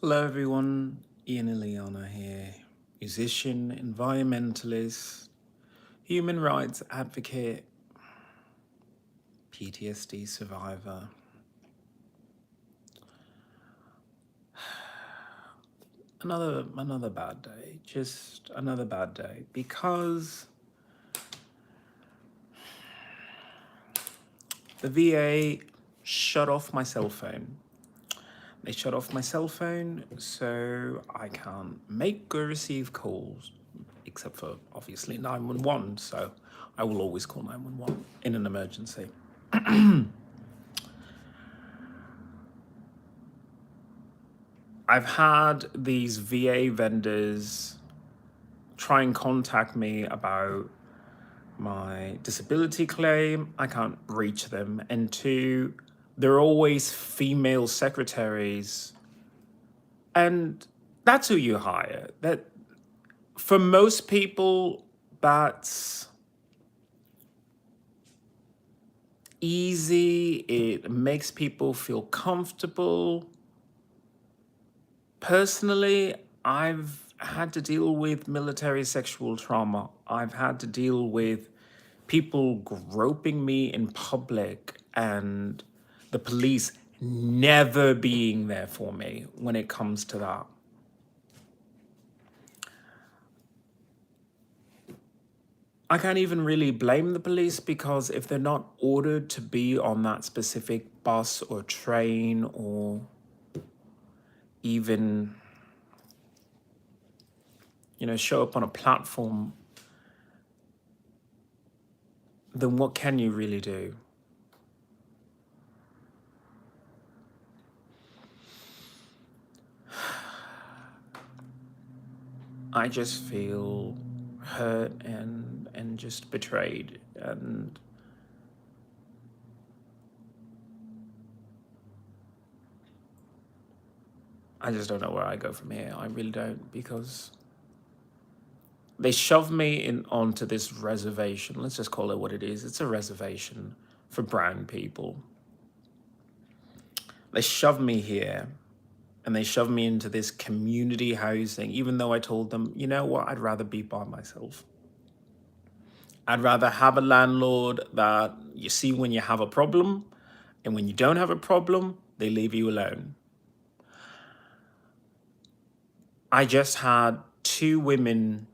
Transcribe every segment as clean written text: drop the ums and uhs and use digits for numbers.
Hello everyone, IanXIlyana here, musician, environmentalist, human rights advocate, PTSD survivor. Another bad day, just another bad day, because the VA shut off my cell phone. They shut off my cell phone so I can't make or receive calls, except for obviously 911. So I will always call 911 in an emergency. I've had these VA vendors try and contact me about my disability claim. I can't reach them. And two, they're always female secretaries. And that's who you hire. That for most people, that's easy. It makes people feel comfortable. Personally, I've had to deal with military sexual trauma. I've had to deal with people groping me in public and the police never being there for me when it comes to that. I can't even really blame the police because if they're not ordered to be on that specific bus or train or even, show up on a platform, then what can you really do? I just feel hurt and just betrayed, and I just don't know where I go from here. I really don't, because they shoved me in onto this reservation. Let's just call it what it is. It's a reservation for brown people. They shoved me here and they shoved me into this community housing, even though I told them, you know what, I'd rather be by myself. I'd rather have a landlord that you see when you have a problem, and when you don't have a problem, they leave you alone. I just had two women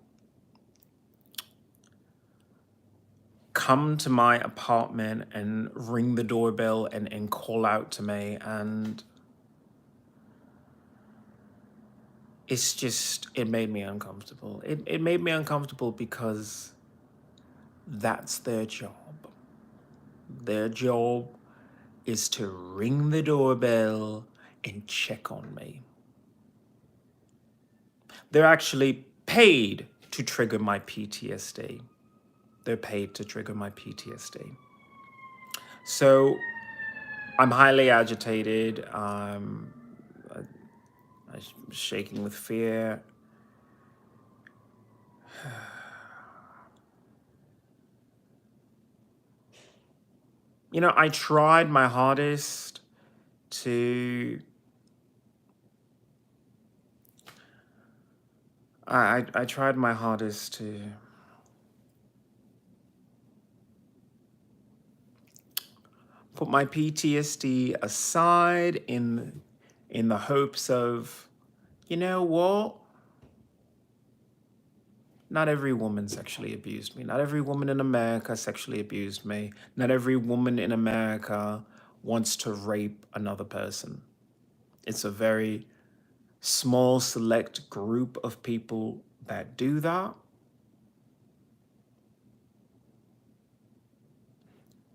come to my apartment and ring the doorbell and call out to me, and it made me uncomfortable. It made me uncomfortable because that's their job. Their job is to ring the doorbell and check on me. They're actually paid to trigger my PTSD. They're paid to trigger my PTSD. So I'm highly agitated. I'm shaking with fear. I tried my hardest to I tried my hardest to put my PTSD aside in the hopes of, you know what? Not every woman sexually abused me. Not every woman in America sexually abused me. Not every woman in America wants to rape another person. It's a very small, select group of people that do that.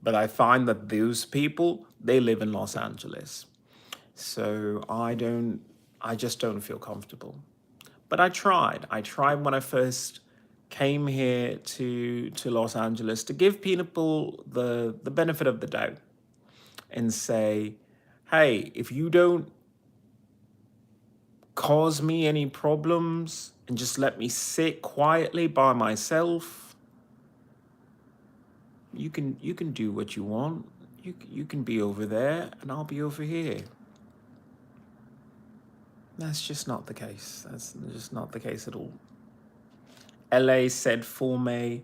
But I find that those people, they live in Los Angeles. So I just don't feel comfortable. But I tried. I tried when I first came here to Los Angeles to give people the benefit of the doubt and say, hey, if you don't cause me any problems and just let me sit quietly by myself, you can do what you want. You can be over there and I'll be over here. That's just not the case. That's just not the case at all. LA said for me,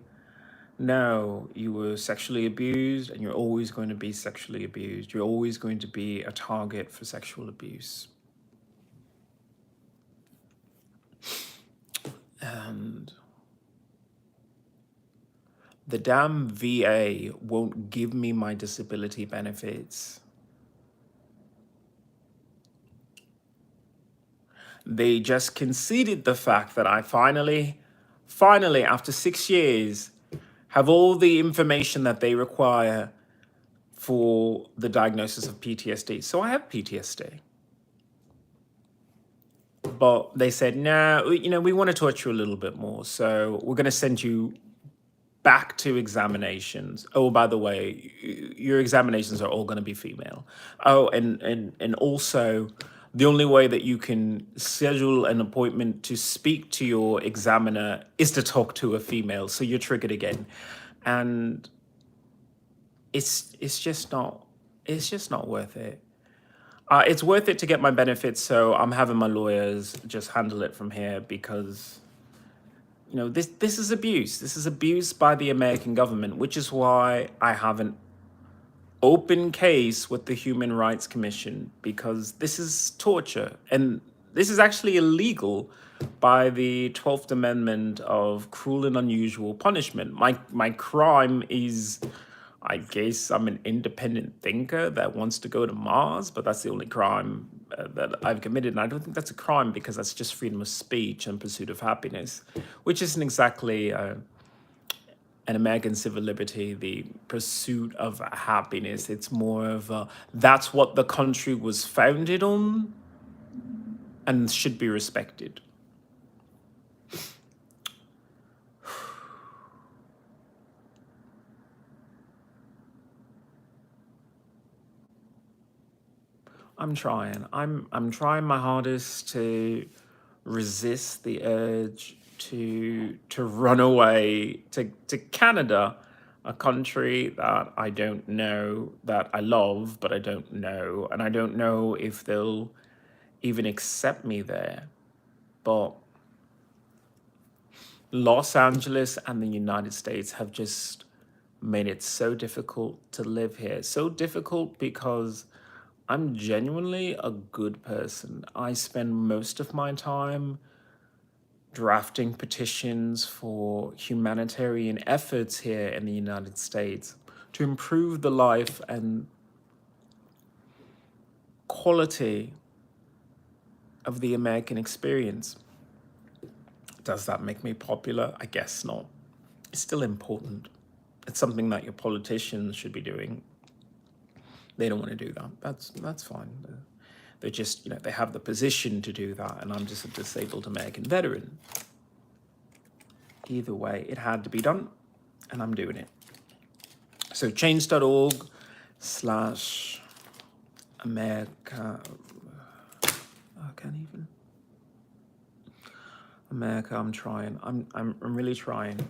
no, you were sexually abused and you're always going to be sexually abused. You're always going to be a target for sexual abuse. And the damn VA won't give me my disability benefits. They just conceded the fact that I finally, after 6 years, have all the information that they require for the diagnosis of PTSD. So I have PTSD. But they said, no, we want to torture you a little bit more. So we're going to send you back to examinations. Oh, by the way, your examinations are all going to be female. Oh, and also, the only way that you can schedule an appointment to speak to your examiner is to talk to a female. So you're triggered again, and it's just not worth it. It's worth it to get my benefits, so I'm having my lawyers just handle it from here because, this is abuse. This is abuse by the American government, which is why I have an open case with the Human Rights Commission, because this is torture. And this is actually illegal by the 12th Amendment of cruel and unusual punishment. My crime is, I guess I'm an independent thinker that wants to go to Mars, but that's the only crime that I've committed. And I don't think that's a crime because that's just freedom of speech and pursuit of happiness, which isn't exactly an American civil liberty, the pursuit of happiness. It's more of that's what the country was founded on and should be respected. I'm trying. I'm trying my hardest to resist the urge to run away to Canada, a country that I don't know, that I love, but I don't know. And I don't know if they'll even accept me there. But Los Angeles and the United States have just made it so difficult to live here. So difficult because I'm genuinely a good person. I spend most of my time drafting petitions for humanitarian efforts here in the United States to improve the life and quality of the American experience. Does that make me popular? I guess not. It's still important. It's something that your politicians should be doing. They don't want to do that. That's fine. They're just, they have the position to do that, and I'm just a disabled American veteran. Either way, it had to be done, and I'm doing it. So change.org/America. I can't even. America, I'm trying. I'm really trying.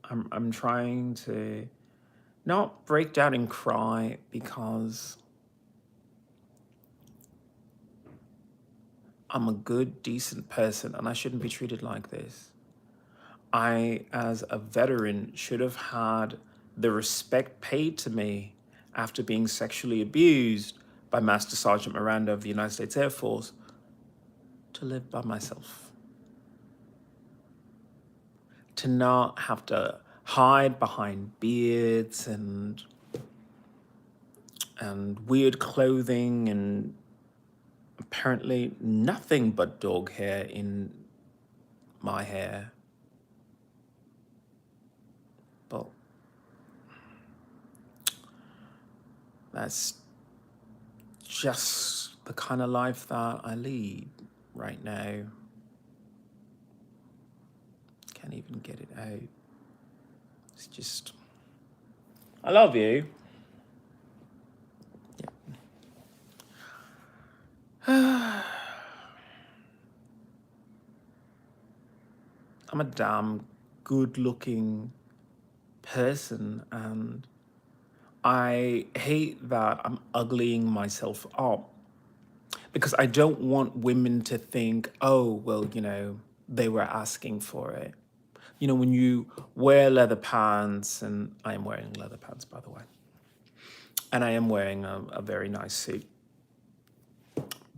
I'm trying to not break down and cry because I'm a good, decent person and I shouldn't be treated like this. I, as a veteran, should have had the respect paid to me after being sexually abused by Master Sergeant Miranda of the United States Air Force to live by myself. To not have to hide behind beards and weird clothing and apparently nothing but dog hair in my hair. But that's just the kind of life that I lead right now. Can't even get it out. It's just, I love you. Yeah. I'm a damn good-looking person, and I hate that I'm uglying myself up. because I don't want women to think, oh, well, they were asking for it. When you wear leather pants, and I am wearing leather pants, by the way, and I am wearing a very nice suit,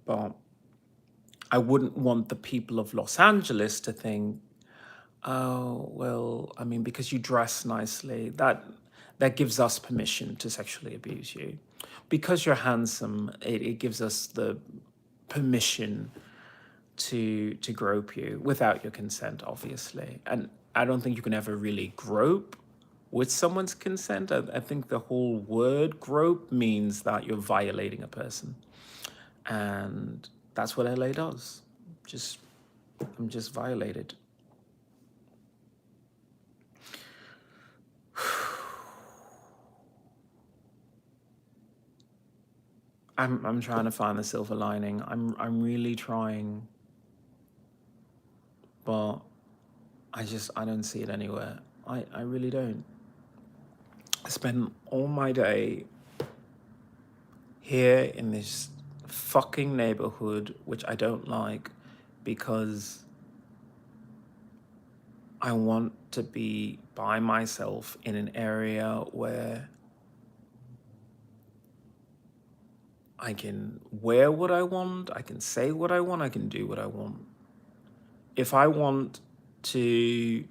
but I wouldn't want the people of Los Angeles to think, oh, well, I mean, because you dress nicely, that gives us permission to sexually abuse you. Because you're handsome, it gives us the permission to grope you without your consent, obviously. And I don't think you can ever really grope with someone's consent. I think the whole word grope means that you're violating a person. And that's what LA does. I'm just violated. I'm trying to find the silver lining. I'm really trying, but I don't see it anywhere. I really don't. I spend all my day here in this fucking neighborhood, which I don't like, because I want to be by myself in an area where I can wear what I want, I can say what I want, I can do what I want. If I want to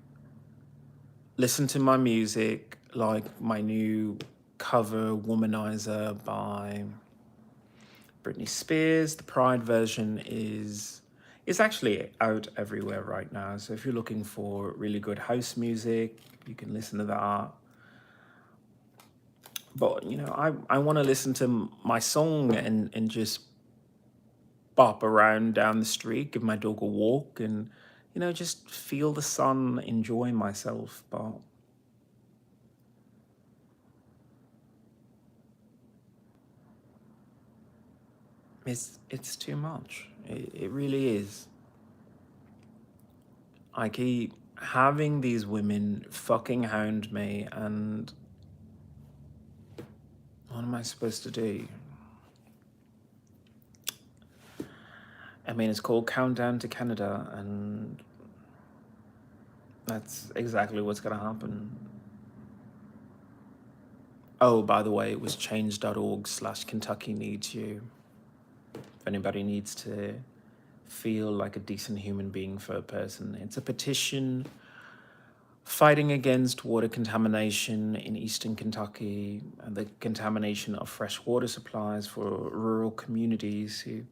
listen to my music, like my new cover Womanizer by Britney Spears, the Pride version is actually out everywhere right now. So if you're looking for really good house music, you can listen to that. But I want to listen to my song and just bop around down the street, give my dog a walk, and just feel the sun, enjoy myself. But it's too much. It really is. I keep having these women fucking hound me, and what am I supposed to do? I mean, it's called Countdown to Canada, and that's exactly what's going to happen. Oh, by the way, it was change.org/Kentucky needs you. If anybody needs to feel like a decent human being for a person, it's a petition fighting against water contamination in eastern Kentucky and the contamination of fresh water supplies for rural communities who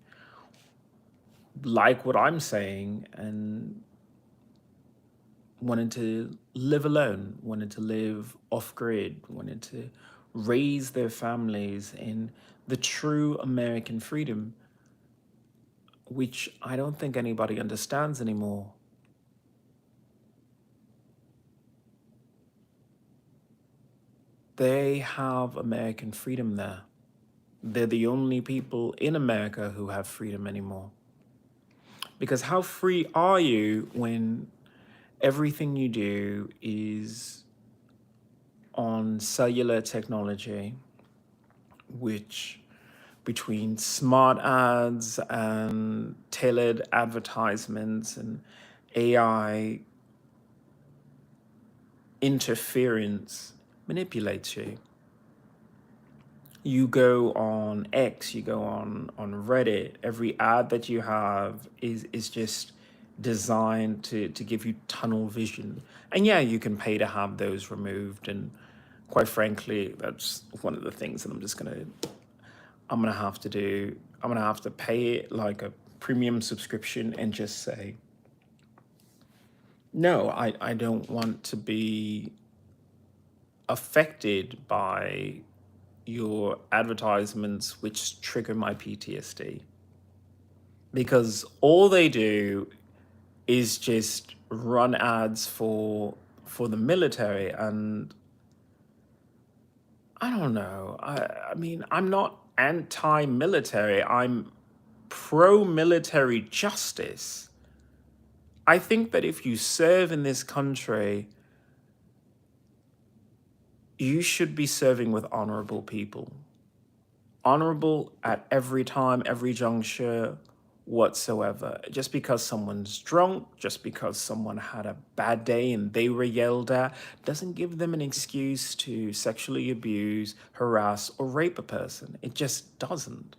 like what I'm saying and wanted to live alone, wanted to live off grid, wanted to raise their families in the true American freedom, which I don't think anybody understands anymore. They have American freedom there. They're the only people in America who have freedom anymore. Because how free are you when everything you do is on cellular technology, which between smart ads and tailored advertisements and AI interference manipulates you? You go on X, you go on Reddit, every ad that you have is just designed to give you tunnel vision. And yeah, you can pay to have those removed. And quite frankly, that's one of the things that I'm gonna have to do. I'm gonna have to pay it like a premium subscription and just say, no, I don't want to be affected by your advertisements which trigger my PTSD. Because all they do is just run ads for the military, and I don't know. I mean, I'm not anti-military. I'm pro-military justice. I think that if you serve in this country, you should be serving with honorable people. honorable at every time, every juncture whatsoever. Just because someone's drunk, just because someone had a bad day and they were yelled at, doesn't give them an excuse to sexually abuse, harass, or rape a person. It just doesn't.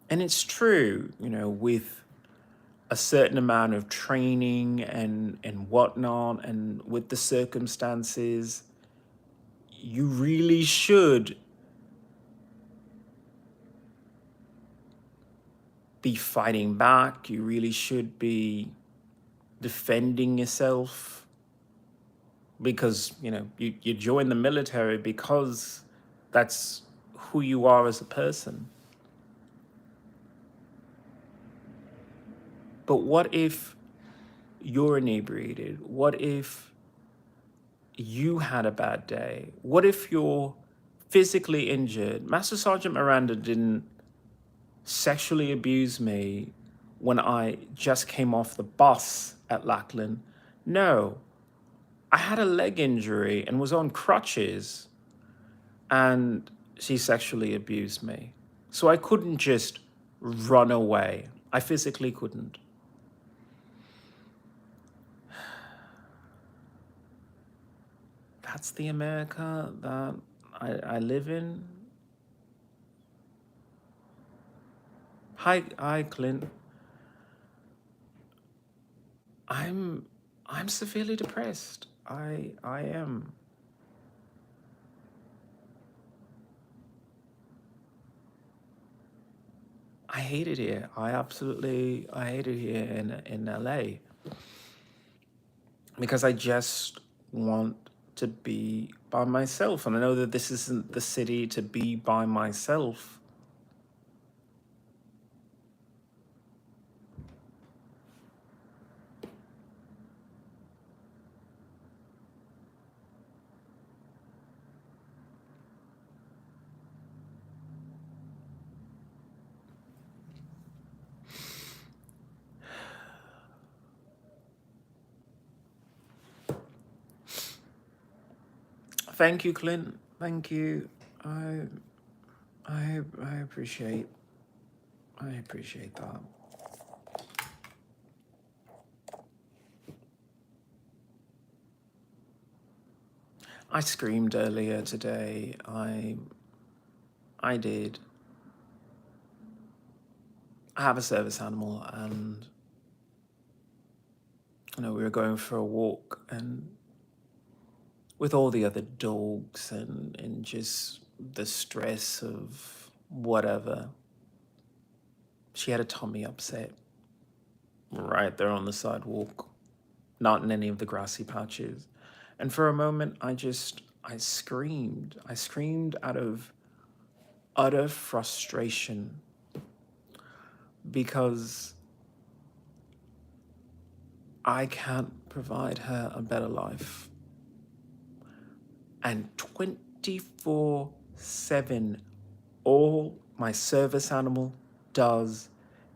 And it's true, you know, with a certain amount of training and whatnot, and with the circumstances, you really should be fighting back. You really should be defending yourself, because, you know, you join the military because that's who you are as a person. But what if you're inebriated? What if you had a bad day? What if you're physically injured? Master Sergeant Miranda didn't sexually abuse me when I just came off the bus at Lackland. No, I had a leg injury and was on crutches, and she sexually abused me. So I couldn't just run away. I physically couldn't. That's the America that I live in. Hi, Clint. I'm severely depressed. I am. I hate it here. I hate it here in LA, because I just want to be by myself, and I know that this isn't the city to be by myself. Thank you, Clint. Thank you. I appreciate that. I screamed earlier today. I did. I have a service animal, and you know, we were going for a walk, and with all the other dogs and just the stress of whatever, she had a tummy upset right there on the sidewalk, not in any of the grassy patches. And for a moment, I screamed. I screamed out of utter frustration, because I can't provide her a better life. And 24/7, all my service animal does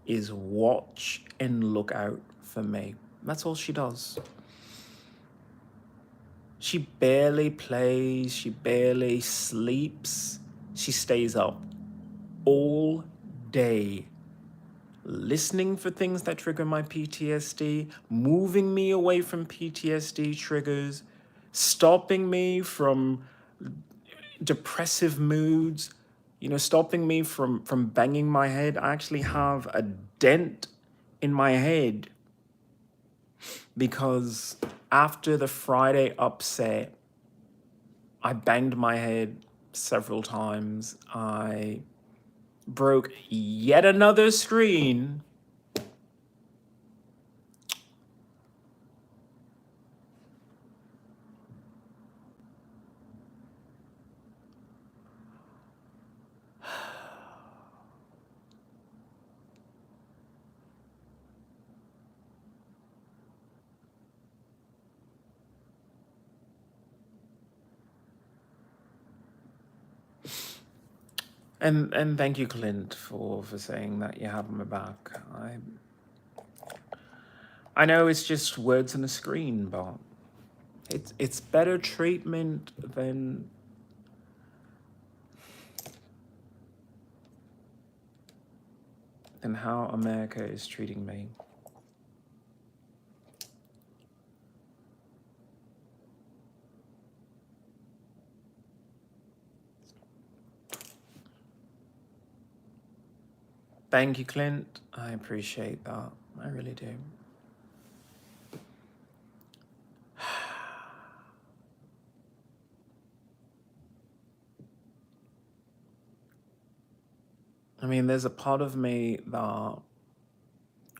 is watch and look out for me. That's all she does. She barely plays, she barely sleeps. She stays up all day, listening for things that trigger my PTSD, moving me away from PTSD triggers, stopping me from depressive moods, you know, stopping me from banging my head. I actually have a dent in my head because after the Friday upset, I banged my head several times. I broke yet another screen. And thank you, Clint, for saying that you have my back. I know it's just words on a screen, but it's better treatment than than how America is treating me. Thank you, Clint. I appreciate that. I really do. I mean, there's a part of me that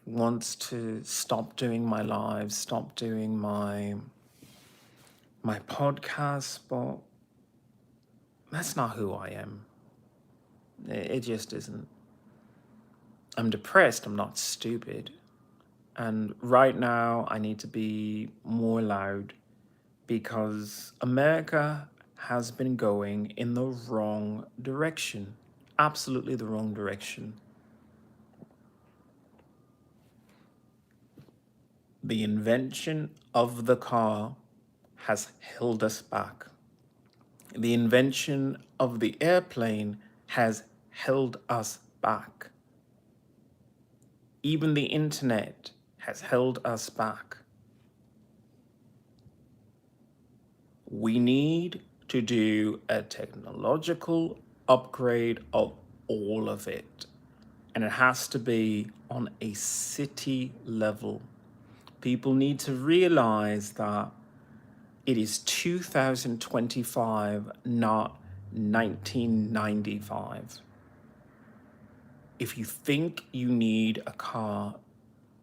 wants to stop doing my lives, stop doing my podcast, but that's not who I am. It just isn't. I'm depressed, I'm not stupid. And right now, I need to be more loud because America has been going in the wrong direction. Absolutely the wrong direction. The invention of the car has held us back. The invention of the airplane has held us back. Even the internet has held us back. We need to do a technological upgrade of all of it. And it has to be on a city level. People need to realize that it is 2025, not 1995. If you think you need a car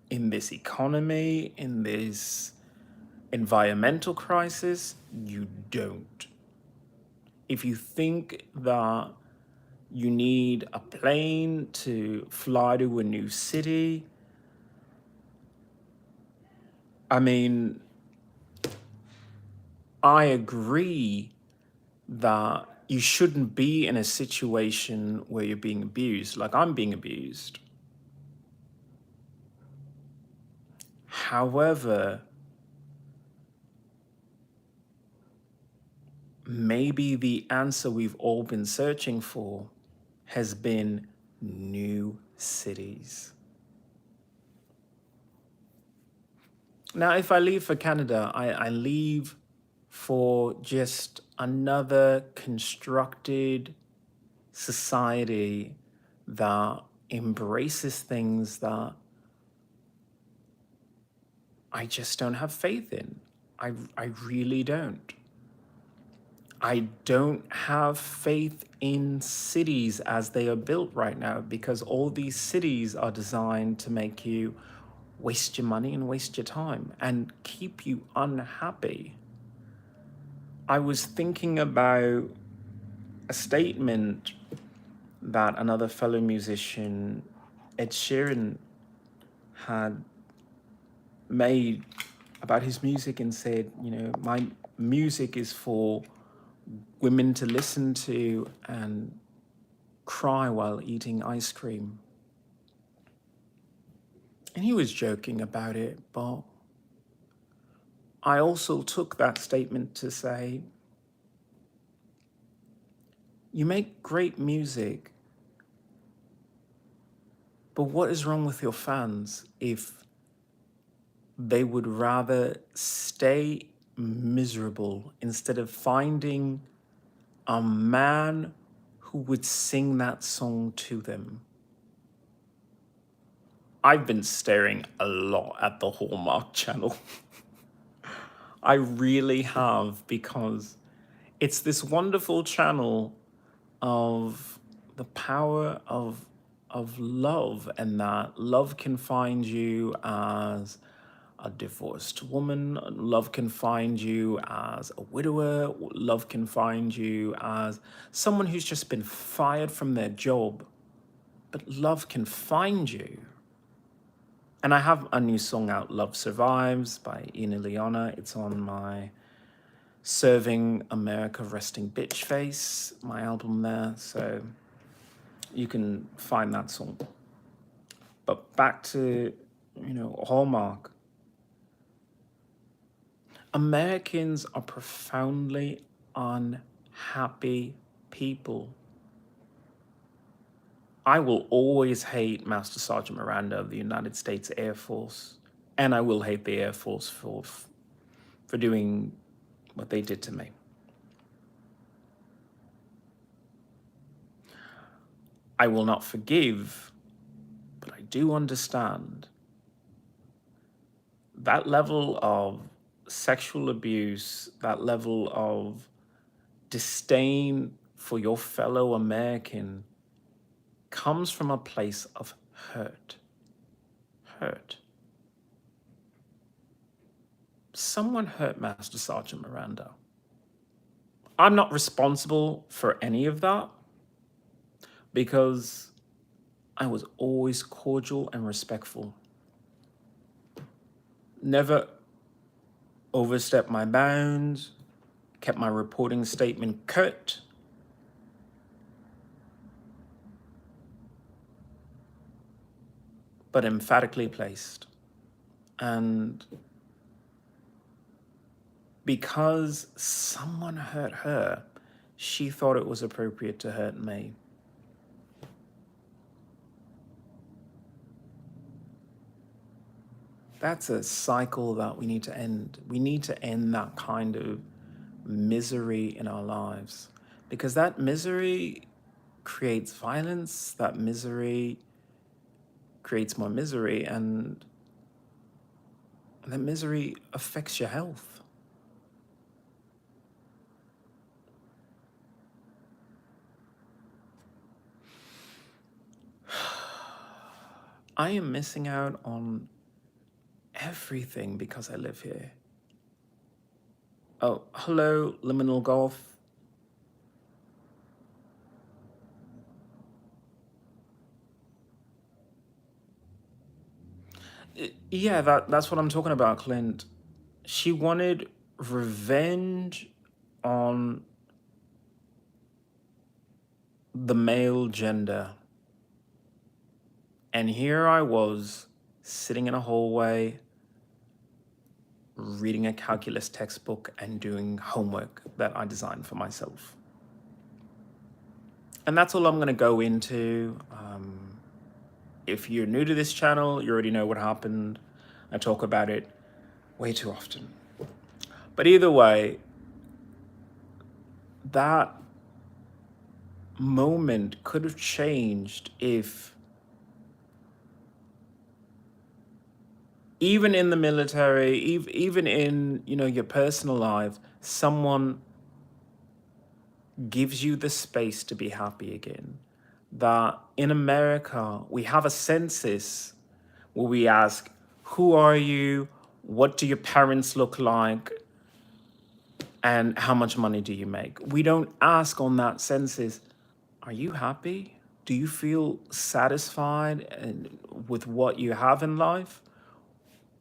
in this economy, in this environmental crisis, you don't. If you think that you need a plane to fly to a new city, I mean, I agree that you shouldn't be in a situation where you're being abused, like I'm being abused. However, maybe the answer we've all been searching for has been new cities. Now, if I leave for Canada, I leave for just another constructed society that embraces things that I just don't have faith in. I really don't. I don't have faith in cities as they are built right now because all these cities are designed to make you waste your money and waste your time and keep you unhappy. I was thinking about a statement that another fellow musician, Ed Sheeran, had made about his music and said, you know, my music is for women to listen to and cry while eating ice cream. And he was joking about it, but I also took that statement to say, you make great music, but what is wrong with your fans if they would rather stay miserable instead of finding a man who would sing that song to them? I've been staring a lot at the Hallmark Channel. I really have, because it's this wonderful channel of the power of love, and that love can find you as a divorced woman, love can find you as a widower, love can find you as someone who's just been fired from their job, but love can find you. And I have a new song out, Love Survives by IanXIlyana. It's on my Serving America Resting Bitch Face, my album there. So you can find that song. But back to, you know, Hallmark. Americans are profoundly unhappy people. I will always hate Master Sergeant Miranda of the United States Air Force, and I will hate the Air Force for doing what they did to me. I will not forgive, but I do understand that level of sexual abuse, that level of disdain for your fellow American comes from a place of hurt. Hurt. Someone hurt Master Sergeant Miranda. I'm not responsible for any of that because I was always cordial and respectful. Never overstepped my bounds, kept my reporting statement curt. But emphatically placed. And because someone hurt her, she thought it was appropriate to hurt me. That's a cycle that we need to end. We need to end that kind of misery in our lives, because that misery creates violence, that misery creates more misery, and that misery affects your health. I am missing out on everything because I live here. Oh, hello, Liminal Golf. Yeah, that's what I'm talking about, Clint. She wanted revenge on the male gender. And here I was, sitting in a hallway, reading a calculus textbook and doing homework that I designed for myself. And that's all I'm going to go into. If you're new to this channel, you already know what happened. I talk about it way too often. But either way, that moment could have changed if, even in the military, even in, your personal life, someone gives you the space to be happy again. That in America, we have a census where we ask, who are you? What do your parents look like? And how much money do you make? We don't ask on that census, are you happy? Do you feel satisfied with what you have in life?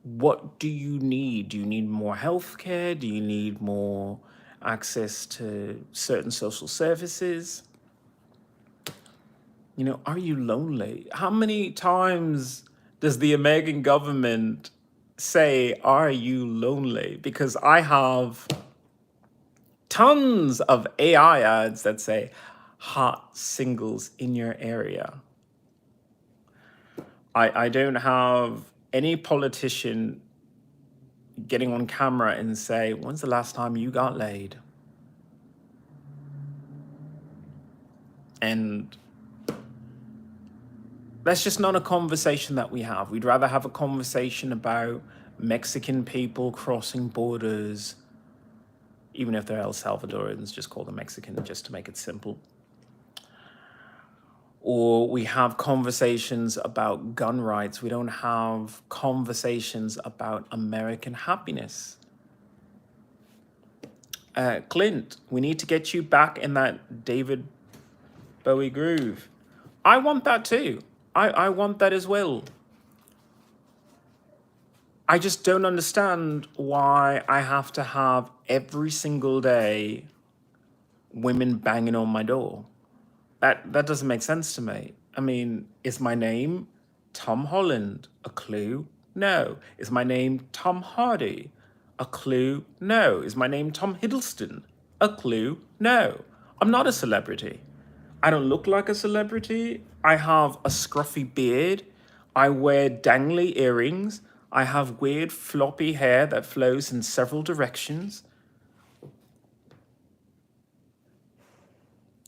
What do you need? Do you need more health care? Do you need more access to certain social services? Are you lonely? How many times does the American government say, are you lonely? Because I have tons of AI ads that say, hot singles in your area. I don't have any politician getting on camera and say, when's the last time you got laid? And that's just not a conversation that we have. We'd rather have a conversation about Mexican people crossing borders, even if they're El Salvadorans, just call them Mexican just to make it simple. Or we have conversations about gun rights. We don't have conversations about American happiness. Clint, we need to get you back in that David Bowie groove. I want that too. I want that as well. I just don't understand why I have to have every single day women banging on my door. That doesn't make sense to me. I mean, is my name Tom Holland? A clue? No. Is my name Tom Hardy? A clue? No. Is my name Tom Hiddleston? A clue? No. I'm not a celebrity. I don't look like a celebrity. I have a scruffy beard. I wear dangly earrings. I have weird floppy hair that flows in several directions.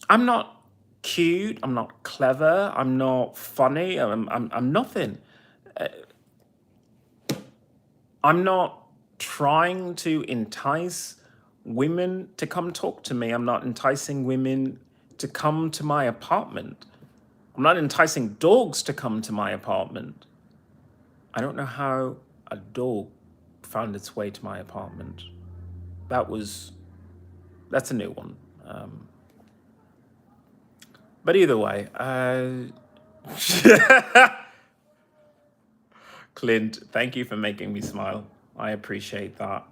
I'm not cute. I'm not clever. I'm not funny. I'm nothing. I'm not trying to entice women to come talk to me. I'm not enticing women to come to my apartment. I'm not enticing dogs to come to my apartment. I don't know how a dog found its way to my apartment. That's a new one. But either way, Clint, thank you for making me smile. I appreciate that.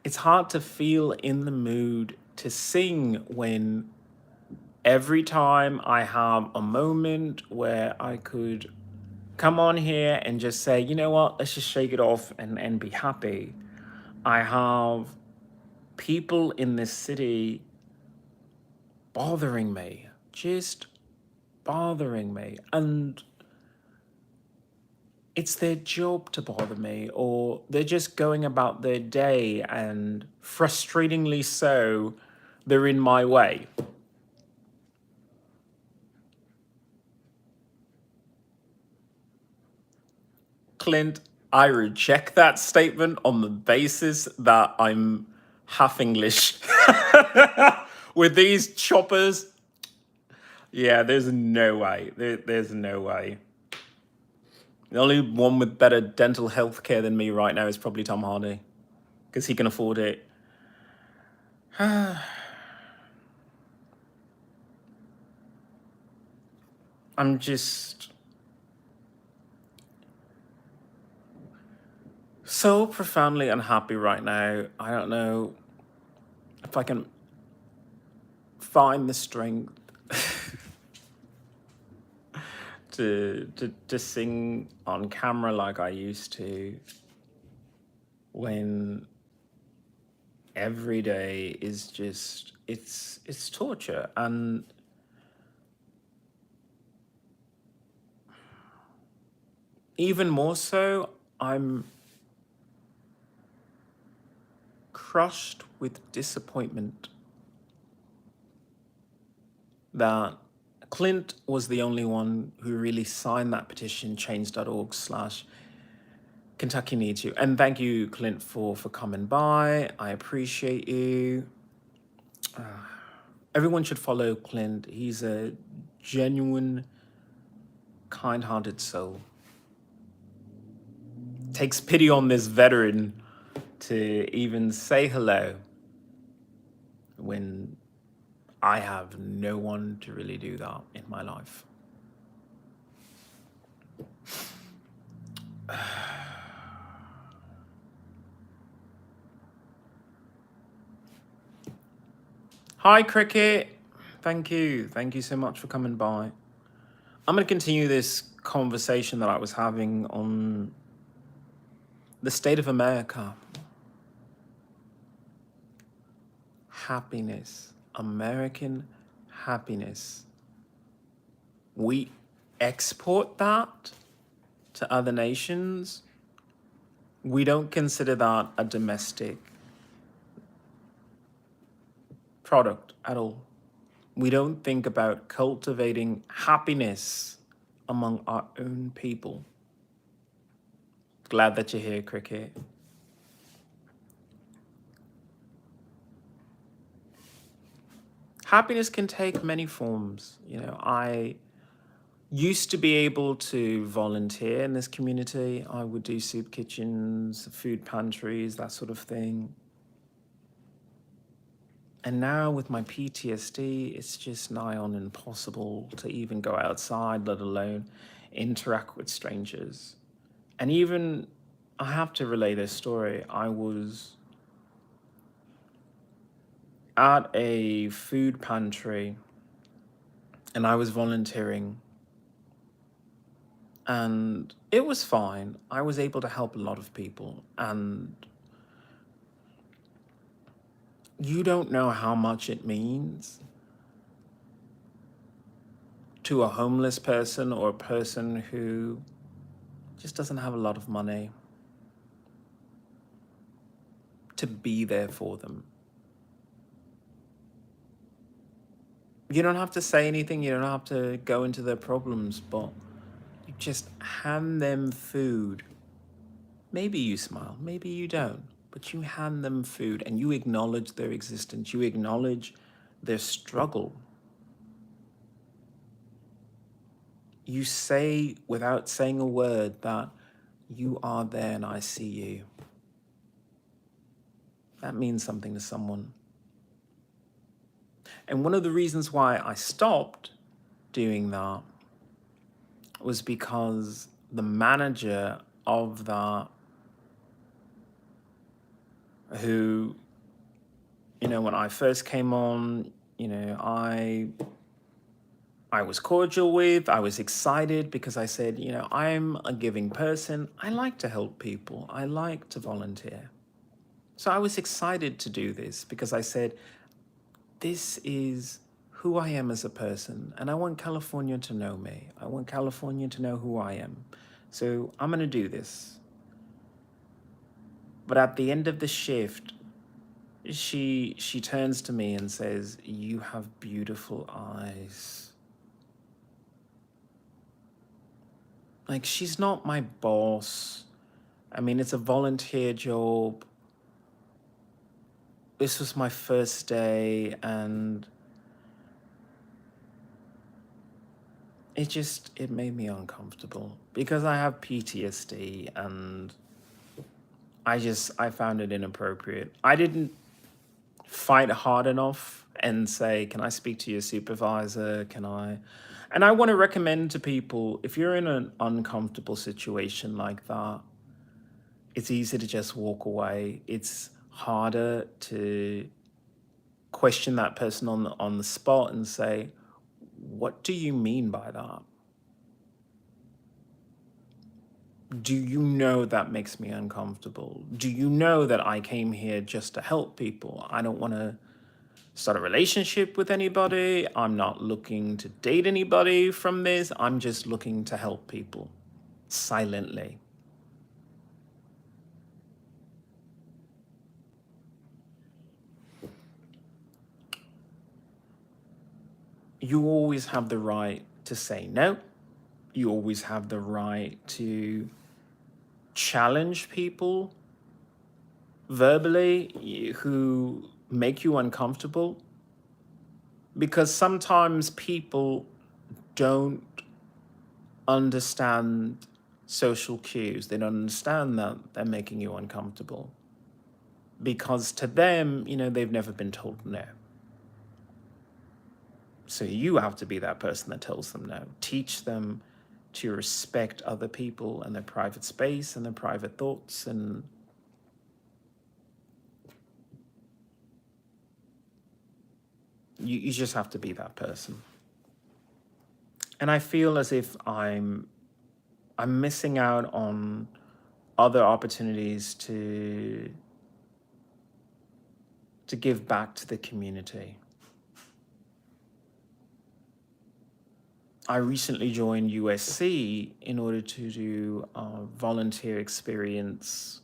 It's hard to feel in the mood to sing when every time I have a moment where I could come on here and just say, you know what, let's just shake it off and be happy. I have people in this city bothering me, just bothering me. And it's their job to bother me, or they're just going about their day, and frustratingly so, they're in my way. Clint, I reject that statement on the basis that I'm half English. With these choppers, yeah, there's no way. There's no way. The only one with better dental health care than me right now is probably Tom Hardy, because he can afford it. I'm just so profoundly unhappy right now. I don't know if I can find the strength to sing on camera like I used to, when every day is just it's torture. And even more so, I'm crushed with disappointment that Clint was the only one who really signed that petition, change.org/Kentucky Needs You. And thank you, Clint, for coming by. I appreciate you. Everyone should follow Clint. He's a genuine, kind-hearted soul. Takes pity on this veteran to even say hello when I have no one to really do that in my life. Hi, Cricket. Thank you. Thank you so much for coming by. I'm going to continue this conversation that I was having on the state of America. Happiness. American happiness. We export that to other nations. We don't consider that a domestic product at all. We don't think about cultivating happiness among our own people. Glad that you're here, Cricket. Happiness can take many forms. You know, I used to be able to volunteer in this community. I would do soup kitchens, food pantries, that sort of thing. And now with my PTSD, it's just nigh on impossible to even go outside, let alone interact with strangers. And even, I have to relay this story. I was at a food pantry and I was volunteering, and it was fine. I was able to help a lot of people, and You don't know how much it means to a homeless person or a person who just doesn't have a lot of money, to be there for them. You don't have to say anything, you don't have to go into their problems, but you just hand them food. Maybe you smile, maybe you don't, but you hand them food and you acknowledge their existence, you acknowledge their struggle. You say, without saying a word, that you are there and I see you. That means something to someone. And one of the reasons why I stopped doing that was because the manager of that, who, when I first came on, I was cordial with, I was excited because I said, I'm a giving person. I like to help people. I like to volunteer. So I was excited to do this because I said, this is who I am as a person, and I want California to know me. I want California to know who I am. So I'm going to do this. But at the end of the shift, she turns to me and says, "You have beautiful eyes." Like, she's not my boss. I mean, it's a volunteer job. This was my first day, and it made me uncomfortable because I have PTSD, and I found it inappropriate. I didn't fight hard enough and say, can I speak to your supervisor? And I want to recommend to people, if you're in an uncomfortable situation like that, it's easy to just walk away. It's harder to question that person on the spot and say, what do you mean by that? Do you know that makes me uncomfortable? Do you know that I came here just to help people? I don't want to start a relationship with anybody. I'm not looking to date anybody from this. I'm just looking to help people silently. You always have the right to say no. You always have the right to challenge people verbally who make you uncomfortable, because sometimes people don't understand social cues. They don't understand that they're making you uncomfortable because to them, they've never been told no. So you have to be that person that tells them no. Teach them to respect other people and their private space and their private thoughts, and you just have to be that person. And I feel as if I'm missing out on other opportunities to give back to the community. I recently joined USC in order to do a volunteer experience.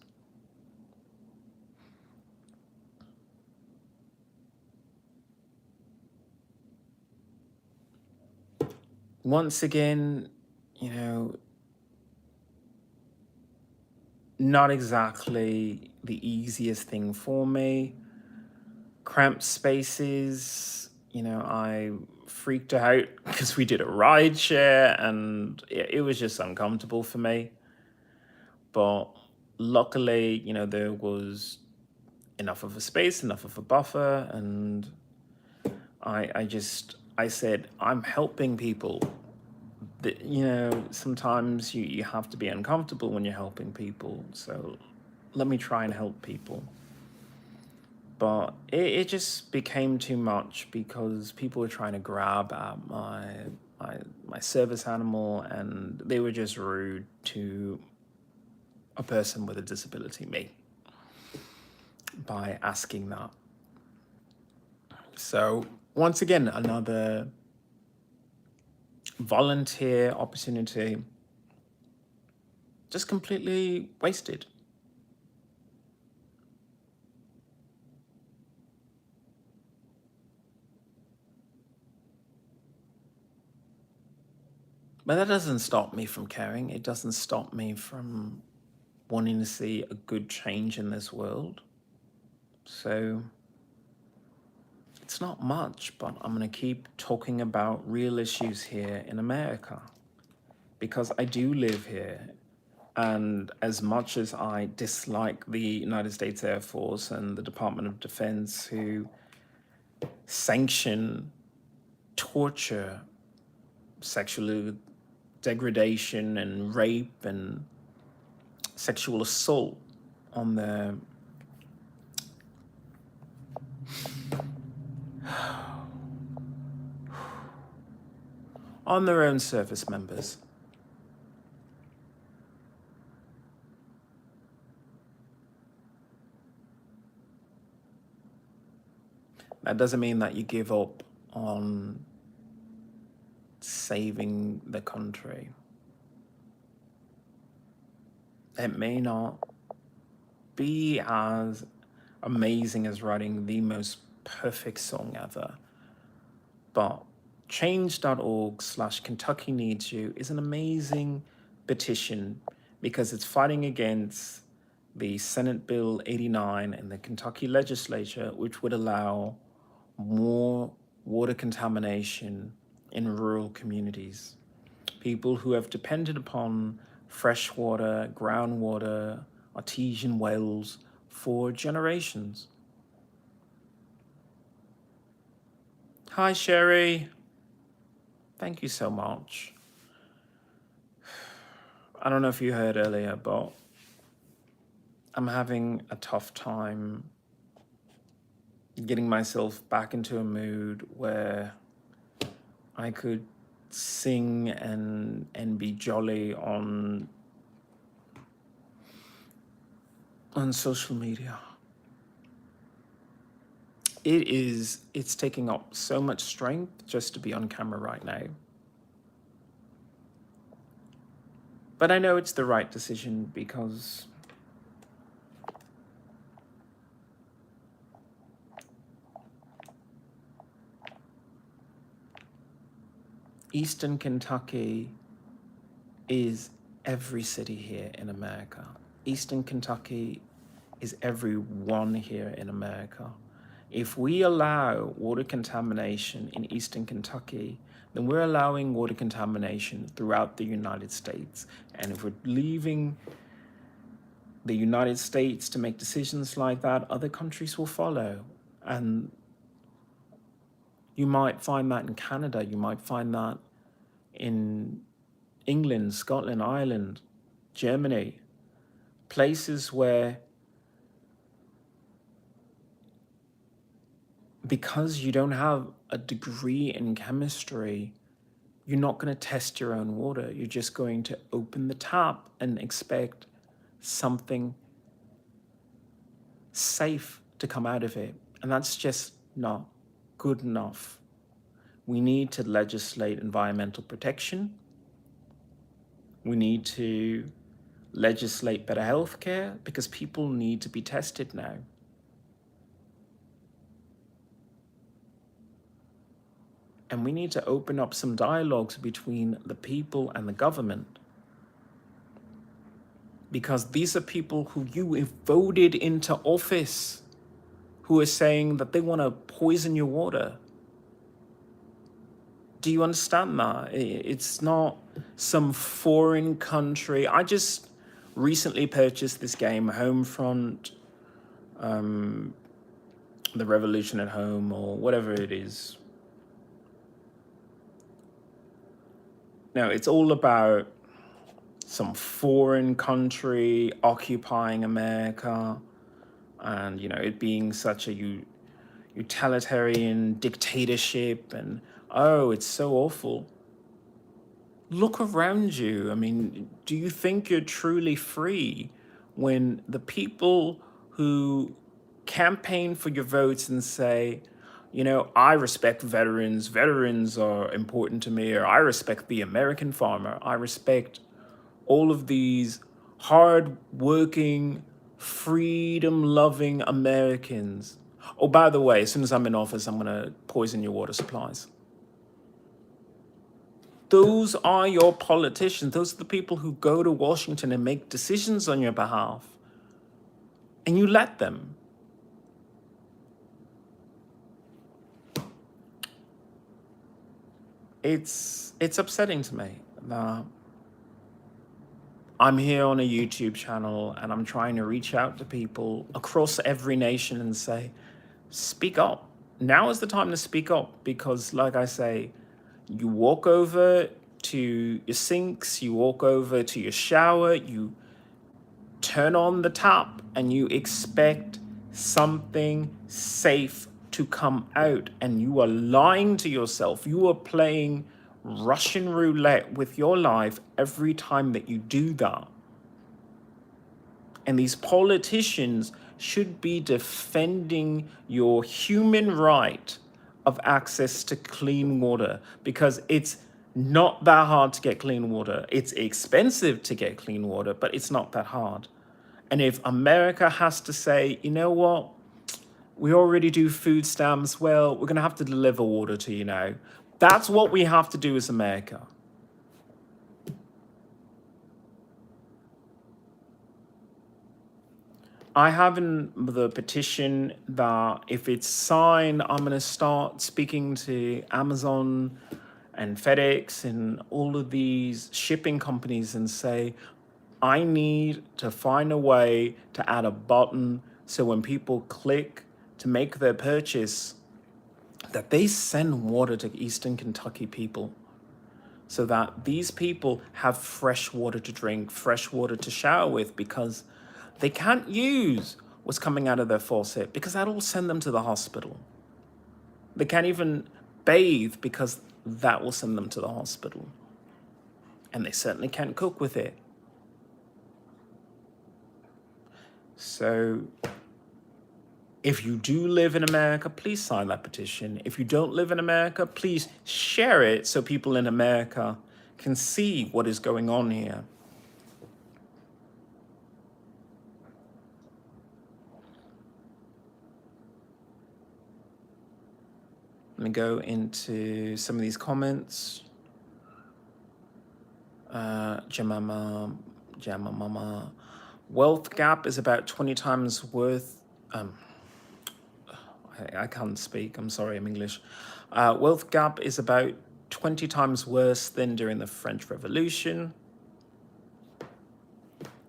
Once again, not exactly the easiest thing for me. Cramped spaces, I freaked out because we did a ride share and it was just uncomfortable for me. But luckily, there was enough of a space, enough of a buffer, and I said, I'm helping people. Sometimes you have to be uncomfortable when you're helping people. So let me try and help people. But it just became too much because people were trying to grab at my service animal, and they were just rude to a person with a disability, me, by asking that. So once again, another volunteer opportunity just completely wasted. But that doesn't stop me from caring. It doesn't stop me from wanting to see a good change in this world. So it's not much, but I'm going to keep talking about real issues here in America because I do live here. And as much as I dislike the United States Air Force and the Department of Defense, who sanction torture, sexual degradation, and rape and sexual assault on their own service members. That doesn't mean that you give up on saving the country. It may not be as amazing as writing the most perfect song ever, but change.org/Kentucky Needs You is an amazing petition because it's fighting against the Senate Bill 89 in the Kentucky legislature, which would allow more water contamination in rural communities. People who have depended upon fresh water, groundwater, artesian wells for generations. Hi, Sherry. Thank you so much. I don't know if you heard earlier, but I'm having a tough time getting myself back into a mood where I could sing and be jolly on social media. It's taking up so much strength just to be on camera right now. But I know it's the right decision because Eastern Kentucky is every city here in America. Eastern Kentucky is everyone here in America. If we allow water contamination in Eastern Kentucky, then we're allowing water contamination throughout the United States. And if we're leaving the United States to make decisions like that, other countries will follow. And you might find that in Canada, you might find that in England, Scotland, Ireland, Germany, places where, because you don't have a degree in chemistry, you're not going to test your own water. You're just going to open the tap and expect something safe to come out of it. And that's just not good enough. We need to legislate environmental protection. We need to legislate better healthcare because people need to be tested now. And we need to open up some dialogues between the people and the government. Because these are people who you voted into office who are saying that they want to poison your water. Do you understand that? It's not some foreign country. I just recently purchased this game, Homefront, The Revolution at Home, or whatever it is. No, it's all about some foreign country occupying America and, it being such a utilitarian dictatorship and, oh, it's so awful. Look around you. I mean, do you think you're truly free when the people who campaign for your votes and say, You know, I respect veterans. Veterans are important to me. Or I respect the American farmer. I respect all of these hard-working, freedom-loving Americans. Oh, by the way, as soon as I'm in office, I'm going to poison your water supplies. Those are your politicians. Those are the people who go to Washington and make decisions on your behalf. And you let them. It's upsetting to me that I'm here on a YouTube channel and I'm trying to reach out to people across every nation and say, speak up. Now is the time to speak up, because like I say, you walk over to your sinks, you walk over to your shower, you turn on the tap and you expect something safe to come out, and you are lying to yourself. You are playing Russian roulette with your life every time that you do that. And these politicians should be defending your human right of access to clean water, because it's not that hard to get clean water. It's expensive to get clean water, but it's not that hard. And if America has to say, you know what, we already do food stamps, well, we're going to have to deliver water to you now. That's what we have to do as America. I have in the petition that if it's signed, I'm going to start speaking to Amazon and FedEx and all of these shipping companies and say, I need to find a way to add a button so when people click to make their purchase, that they send water to Eastern Kentucky people, so that these people have fresh water to drink, fresh water to shower with, because they can't use what's coming out of their faucet because that'll send them to the hospital. They can't even bathe because that will send them to the hospital. And they certainly can't cook with it. So if you do live in America, please sign that petition. If you don't live in America, please share it so people in America can see what is going on here. Let me go into some of these comments. Jamama, wealth gap is about 20 times worth. I can't speak. I'm sorry, I'm English. Wealth gap is about 20 times worse than during the French Revolution.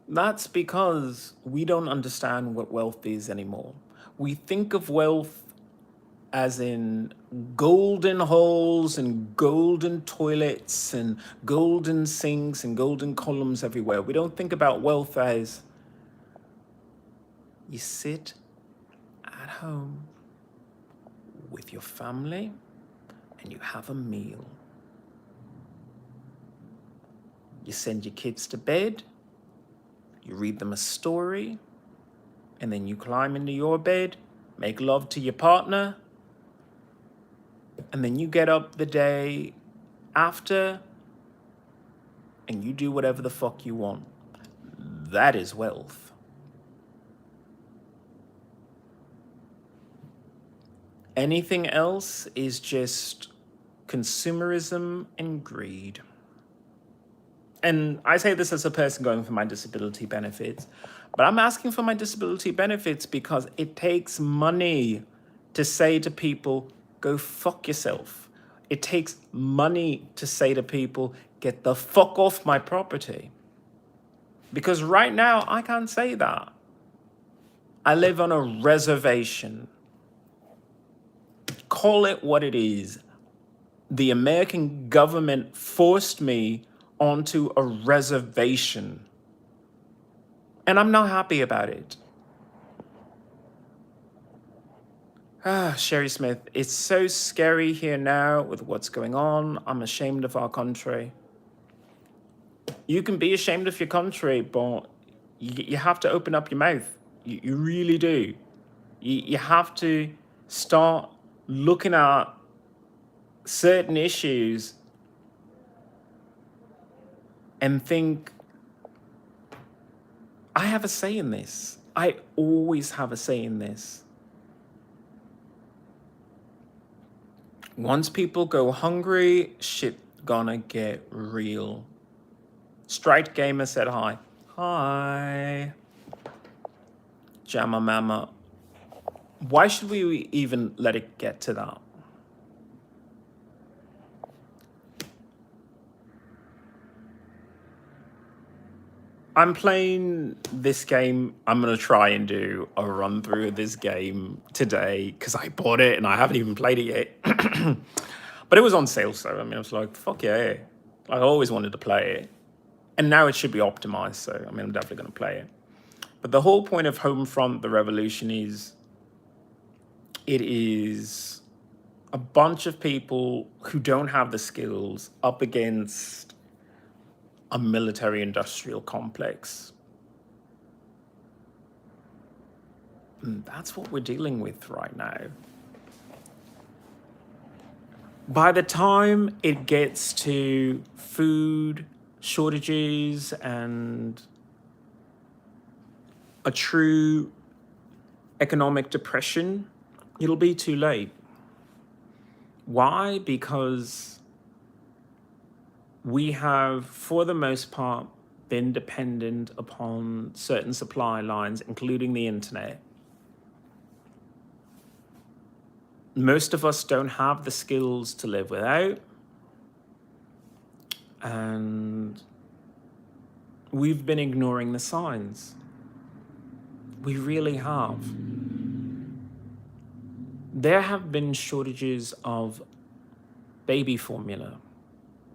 That's because we don't understand what wealth is anymore. We think of wealth as in golden holes and golden toilets and golden sinks and golden columns everywhere. We don't think about wealth as you sit at home with your family and you have a meal. You send your kids to bed, you read them a story, and then you climb into your bed, make love to your partner, and then you get up the day after and you do whatever the fuck you want. That is wealth. Anything else is just consumerism and greed. And I say this as a person going for my disability benefits, but I'm asking for my disability benefits because it takes money to say to people, go fuck yourself. It takes money to say to people, get the fuck off my property. Because right now, I can't say that. I live on a reservation. Call it what it is. The American government forced me onto a reservation. And I'm not happy about it. Sherry Smith, it's so scary here now with what's going on. I'm ashamed of our country. You can be ashamed of your country, but you have to open up your mouth. You really do. You have to start looking at certain issues and think, I have a say in this. I always have a say in this. Once people go hungry, shit gonna get real. Straight Gamer said hi. Hi. Jamma Mama. Why should we even let it get to that? I'm playing this game. I'm going to try and do a run through of this game today because I bought it and I haven't even played it yet. But it was on sale, so I mean, I was like, fuck yeah. I always wanted to play it. And now it should be optimized, so I mean, I'm definitely going to play it. But the whole point of Homefront, The Revolution is, it is a bunch of people who don't have the skills up against a military industrial complex. And that's what we're dealing with right now. By the time it gets to food shortages and a true economic depression, it'll be too late. Why? Because we have, for the most part, been dependent upon certain supply lines, including the internet. Most of us don't have the skills to live without. And we've been ignoring the signs. We really have. There have been shortages of baby formula,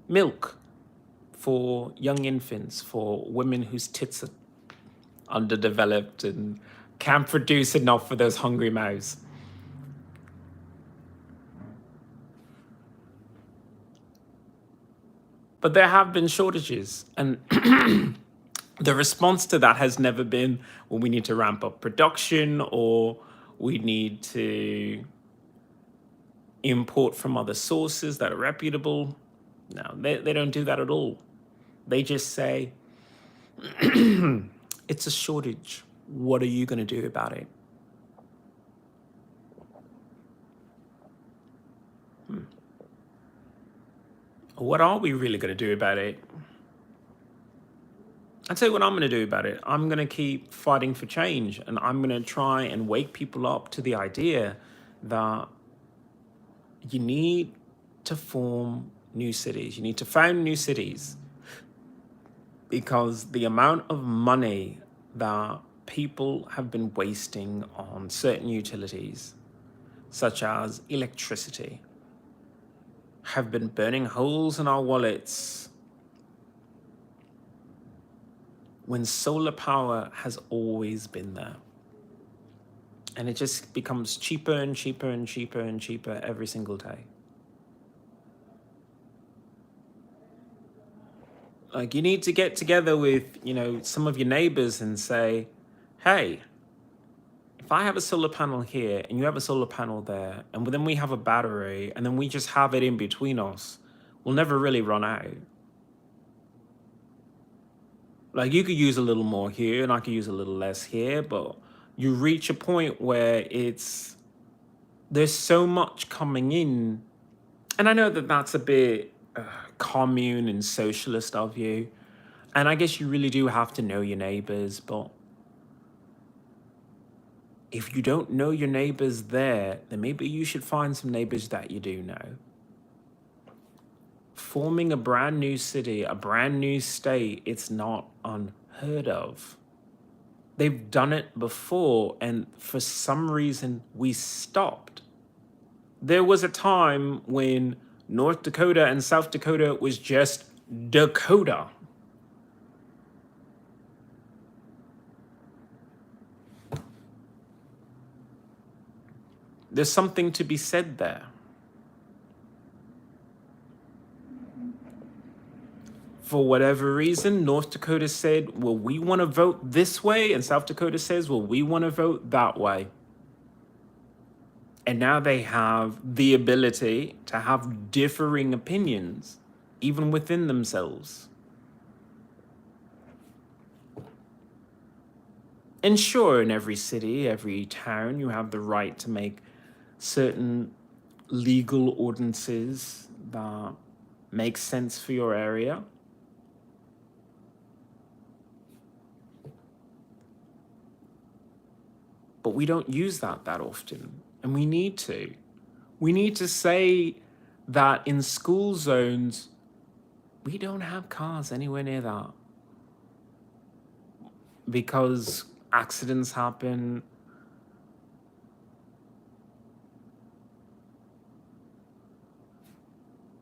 milk for young infants, for women whose tits are underdeveloped and can't produce enough for those hungry mouths. But there have been shortages, and the response to that has never been, well, we need to ramp up production or we need to import from other sources that are reputable. No, they don't do that at all. They just say, it's a shortage. What are you going to do about it? What are we really going to do about it? I'll tell you what I'm going to do about it. I'm going to keep fighting for change, and I'm going to try and wake people up to the idea that you need to form new cities. You need to found new cities, because the amount of money that people have been wasting on certain utilities, such as electricity, have been burning holes in our wallets when solar power has always been there. And it just becomes cheaper and cheaper and cheaper and cheaper every single day. Like, you need to get together with, some of your neighbors and say, hey, if I have a solar panel here and you have a solar panel there, and then we have a battery, and then we just have it in between us, we'll never really run out. Like, you could use a little more here and I could use a little less here, but you reach a point where there's so much coming in. And I know that that's a bit commune and socialist of you. And I guess you really do have to know your neighbors, but if you don't know your neighbors there, then maybe you should find some neighbors that you do know. Forming a brand new city, a brand new state, it's not unheard of. They've done it before, and for some reason, we stopped. There was a time when North Dakota and South Dakota was just Dakota. There's something to be said there. For whatever reason, North Dakota said, well, we want to vote this way, and South Dakota says, well, we want to vote that way. And now they have the ability to have differing opinions, even within themselves. And sure, in every city, every town, you have the right to make certain legal ordinances that make sense for your area. But we don't use that often, and we need to. We need to say that in school zones, we don't have cars anywhere near that. Because accidents happen.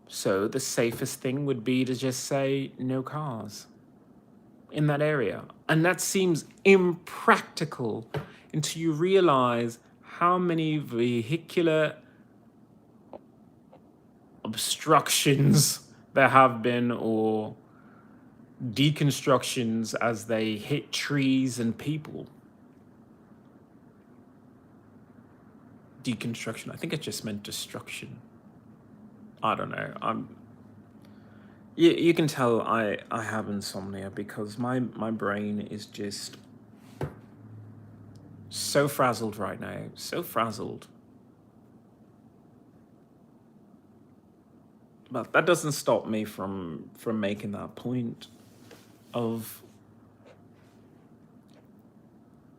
So the safest thing would be to just say no cars in that area. And that seems impractical until you realize how many vehicular obstructions there have been, or deconstructions as they hit trees and people. Deconstruction, I think it just meant destruction. I don't know. You can tell I have insomnia because my brain is just so frazzled right now, so frazzled. But that doesn't stop me from making that point of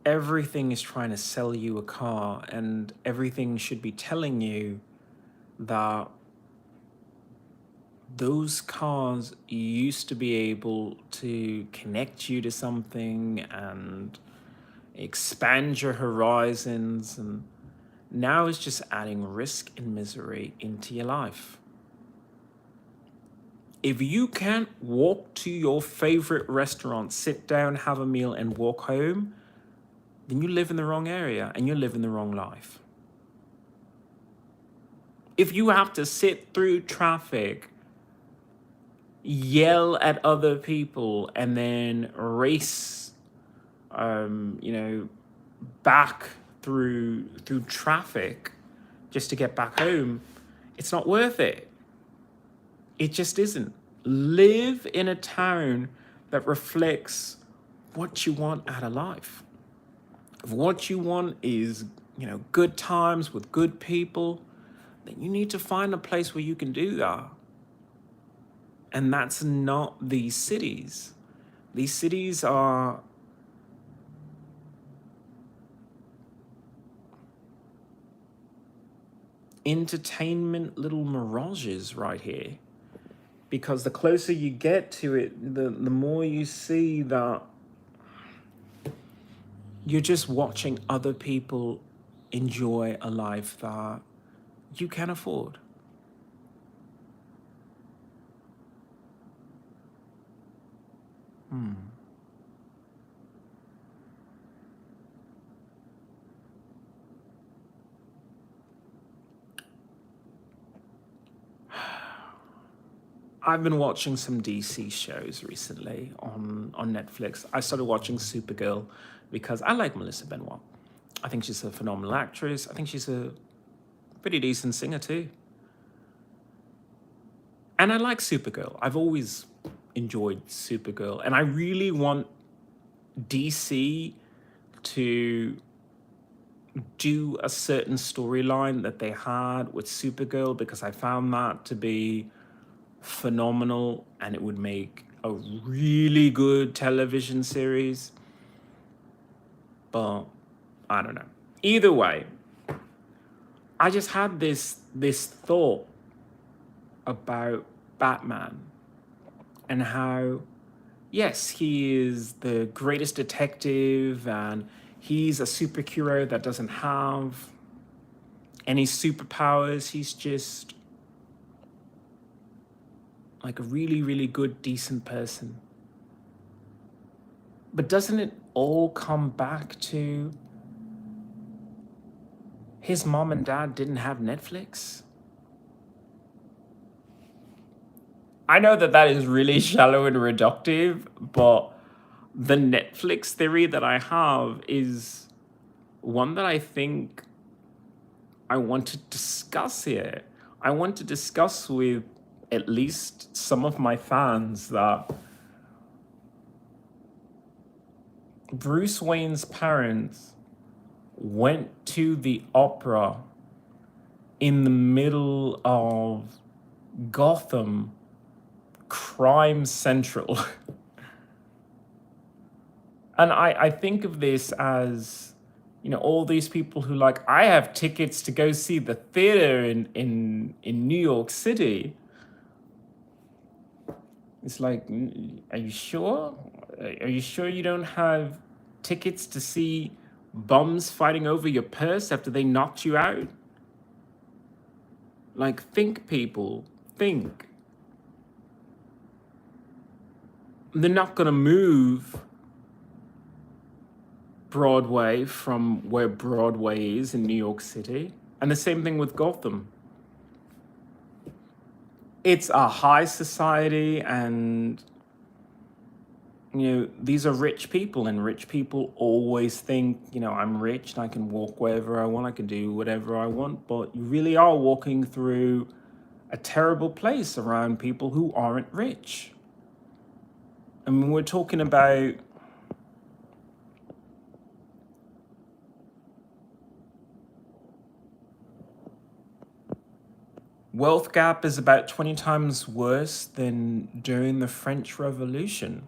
everything is trying to sell you a car, and everything should be telling you that those cars used to be able to connect you to something and expand your horizons, and now it's just adding risk and misery into your life. If you can't walk to your favorite restaurant, sit down, have a meal, and walk home, then you live in the wrong area and you live in the wrong life. If you have to sit through traffic, yell at other people, and then race, back through traffic just to get back home, it's not worth it. It just isn't. Live in a town that reflects what you want out of life. If what you want is, good times with good people, then you need to find a place where you can do that. And that's not these cities. These cities are entertainment little mirages right here. Because the closer you get to it, the more you see that you're just watching other people enjoy a life that you can afford. I've been watching some DC shows recently on Netflix. I started watching Supergirl because I like Melissa Benoit. I think she's a phenomenal actress. I think she's a pretty decent singer too. And I like Supergirl. I've always enjoyed Supergirl. And I really want DC to do a certain storyline that they had with Supergirl, because I found that to be phenomenal and it would make a really good television series. But I don't know. Either way, I just had this thought about Batman and how, yes, he is the greatest detective and he's a superhero that doesn't have any superpowers. He's just like a really, really good, decent person. But doesn't it all come back to his mom and dad didn't have Netflix? I know that is really shallow and reductive, but the Netflix theory that I have is one that I think I want to discuss here. I want to discuss with at least some of my fans that Bruce Wayne's parents went to the opera in the middle of Gotham, crime central. And I think of this as, all these people who like, I have tickets to go see the theater in New York City. It's like, are you sure? Are you sure you don't have tickets to see bums fighting over your purse after they knocked you out? Like, think, people, think. They're not gonna move Broadway from where Broadway is in New York City. And the same thing with Gotham. It's a high society, and these are rich people, and rich people always think, I'm rich and I can walk wherever I want, I can do whatever I want, but you really are walking through a terrible place around people who aren't rich. I mean, we're talking about wealth gap is about 20 times worse than during the French Revolution.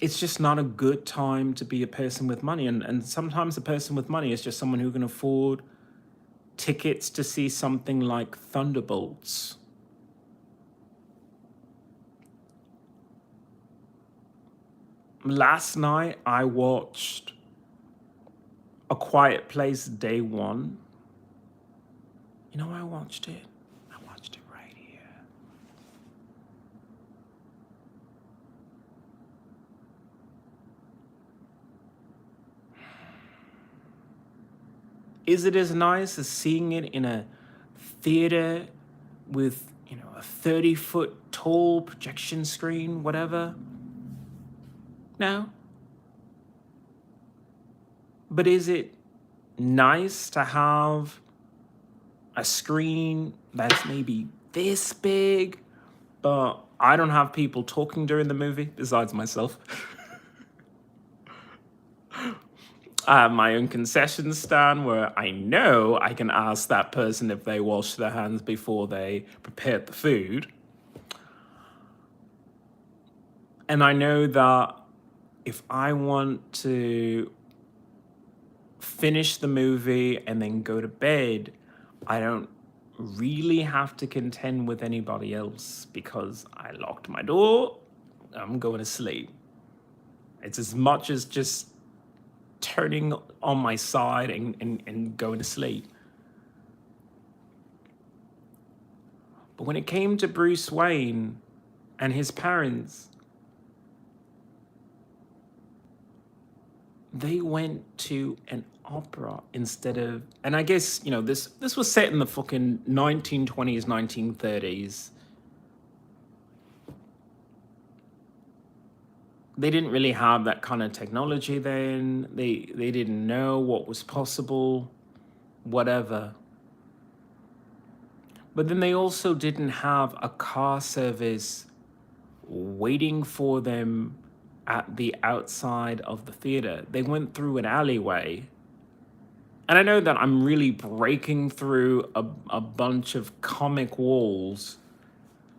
It's just not a good time to be a person with money. And sometimes a person with money is just someone who can afford tickets to see something like Thunderbolts. Last night, I watched A Quiet Place Day 1. You know where I watched it? I watched it right here. Is it as nice as seeing it in a theater with, a 30-foot tall projection screen, whatever? No. But is it nice to have a screen that's maybe this big, but I don't have people talking during the movie besides myself? I have my own concession stand where I know I can ask that person if they wash their hands before they prepared the food. And I know that if I want to finish the movie and then go to bed, I don't really have to contend with anybody else because I locked my door, I'm going to sleep. It's as much as just turning on my side and going to sleep. But when it came to Bruce Wayne and his parents, they went to an opera instead of, and I guess, this was set in the fucking 1920s, 1930s. They didn't really have that kind of technology then. They didn't know what was possible, whatever. But then they also didn't have a car service waiting for them at the outside of the theater. They went through an alleyway. And I know that I'm really breaking through a bunch of comic walls,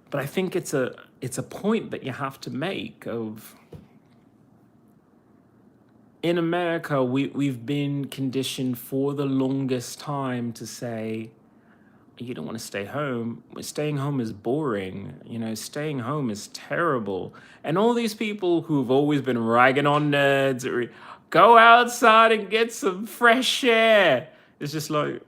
but I think it's a point that you have to make of, in America, we've been conditioned for the longest time to say, you don't want to stay home. Staying home is boring. Staying home is terrible. And all these people who've always been ragging on nerds, or go outside and get some fresh air. It's just like,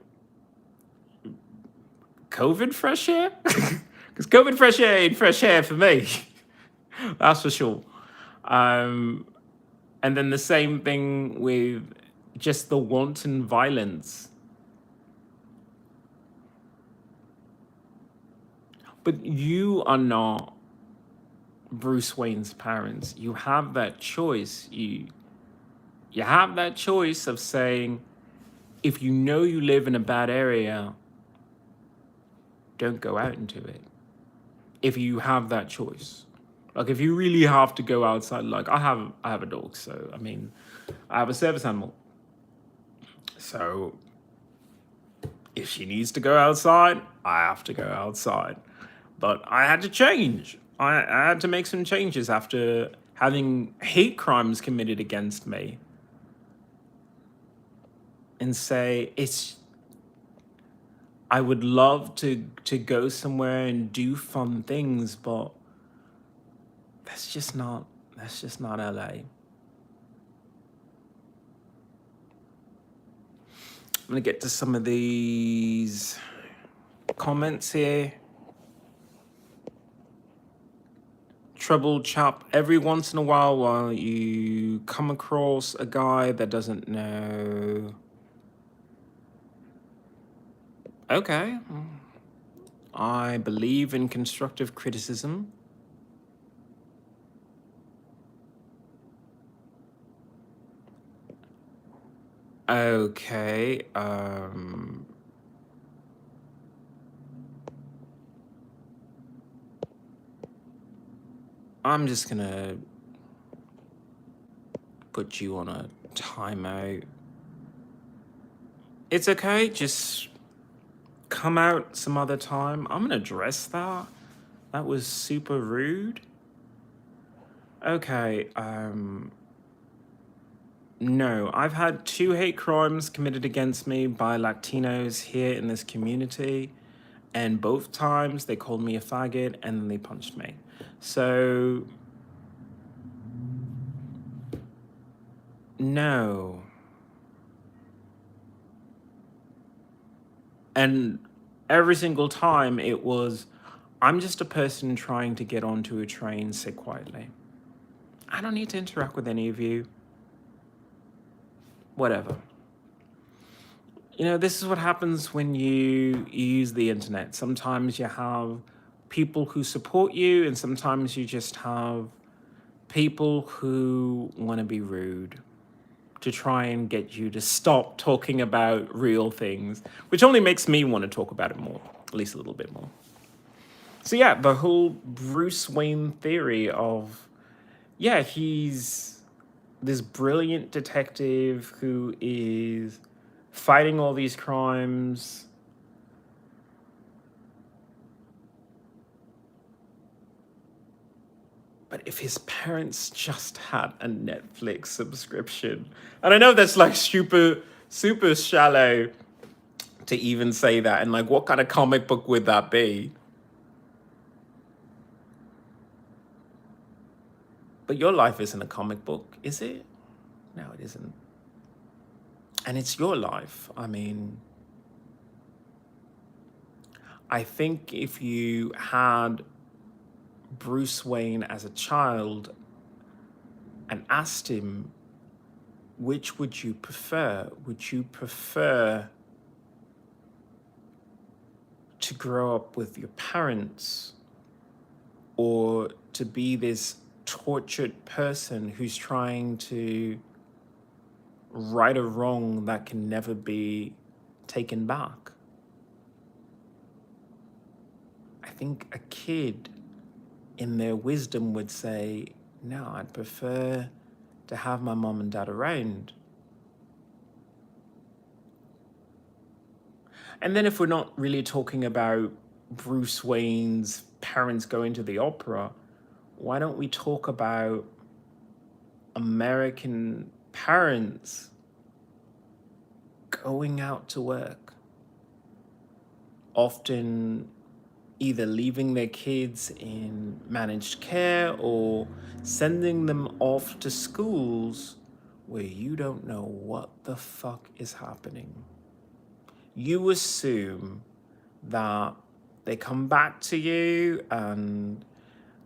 COVID fresh air? Because COVID fresh air ain't fresh air for me. That's for sure. And then the same thing with just the wanton violence. But you are not Bruce Wayne's parents. You have that choice. You have that choice of saying, if you know you live in a bad area, don't go out into it. If you have that choice. Like if you really have to go outside, like I have a dog, so I mean, I have a service animal. So if she needs to go outside, I have to go outside. But I had to change. I had to make some changes after having hate crimes committed against me. And say I would love to go somewhere and do fun things, but that's just not LA. I'm gonna get to some of these comments here. Troubled chap, every once in a while you come across a guy that doesn't know. Okay. I believe in constructive criticism. Okay. I'm just gonna put you on a timeout. It's okay, just come out some other time. I'm gonna address that. That was super rude. Okay, no, I've had 2 hate crimes committed against me by Latinos here in this community, and both times they called me a faggot and then they punched me. So, no. And every single time it was, I'm just a person trying to get onto a train, sit quietly. I don't need to interact with any of you. Whatever. You know, this is what happens when you use the internet. Sometimes you have people who support you, and sometimes you just have people who want to be rude to try and get you to stop talking about real things, which only makes me want to talk about it more, at least a little bit more. So yeah, the whole Bruce Wayne theory of, yeah, he's this brilliant detective who is fighting all these crimes. But if his parents just had a Netflix subscription, and I know that's like super shallow to even say that, and like what kind of comic book would that be? But your life isn't a comic book, is it? No, it isn't. And it's your life. I mean, I think if you had Bruce Wayne as a child and asked him, which would you prefer? Would you prefer to grow up with your parents or to be this tortured person who's trying to right a wrong that can never be taken back? I think a kid in their wisdom would say, no, I'd prefer to have my mom and dad around. And then if we're not really talking about Bruce Wayne's parents going to the opera, why don't we talk about American parents going out to work, often either leaving their kids in managed care or sending them off to schools where you don't know what the fuck is happening. You assume that they come back to you and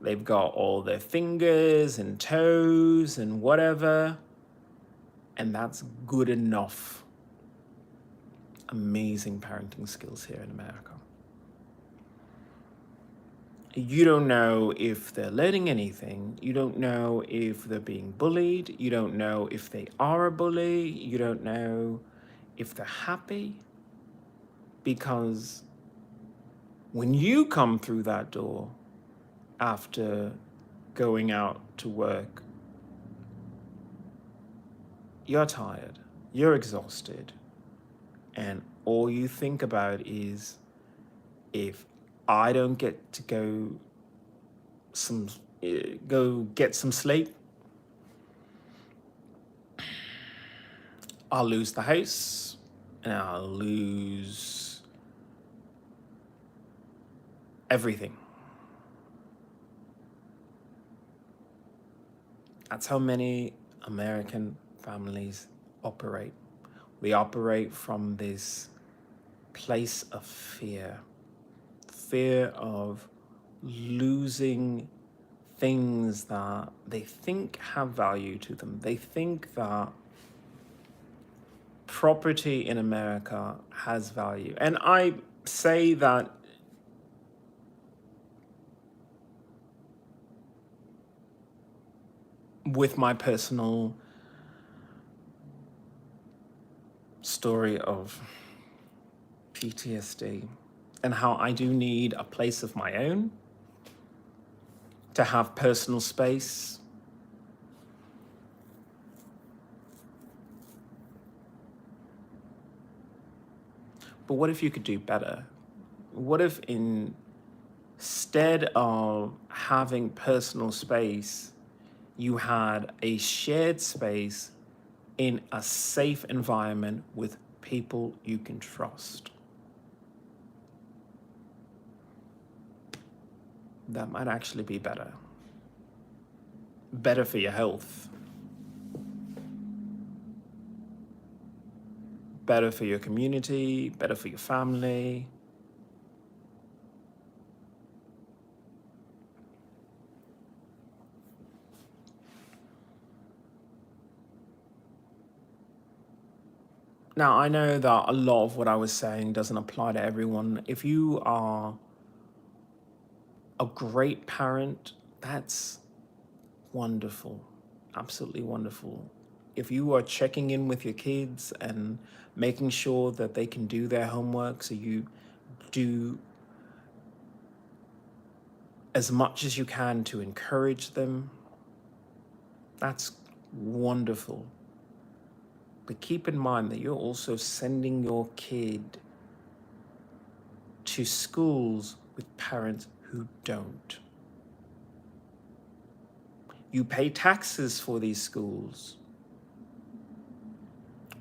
they've got all their fingers and toes and whatever, and that's good enough. Amazing parenting skills here in America. You don't know if they're learning anything. You don't know if they're being bullied. You don't know if they are a bully. You don't know if they're happy, because when you come through that door after going out to work, you're tired, you're exhausted, and all you think about is, if I don't get to some go get some sleep, I'll lose the house and I'll lose everything. That's how many American families operate. We operate from this place of fear of losing things that they think have value to them. They think that property in America has value. And I say that with my personal story of PTSD and how I do need a place of my own to have personal space. But what if you could do better? What if instead of having personal space, you had a shared space in a safe environment with people you can trust? That might actually be better. Better for your health. Better for your community, better for your family. Now, I know that a lot of what I was saying doesn't apply to everyone. If you are a great parent, that's wonderful, absolutely wonderful. If you are checking in with your kids and making sure that they can do their homework, so you do as much as you can to encourage them, that's wonderful. But keep in mind that you're also sending your kid to schools with parents who don't. You pay taxes for these schools.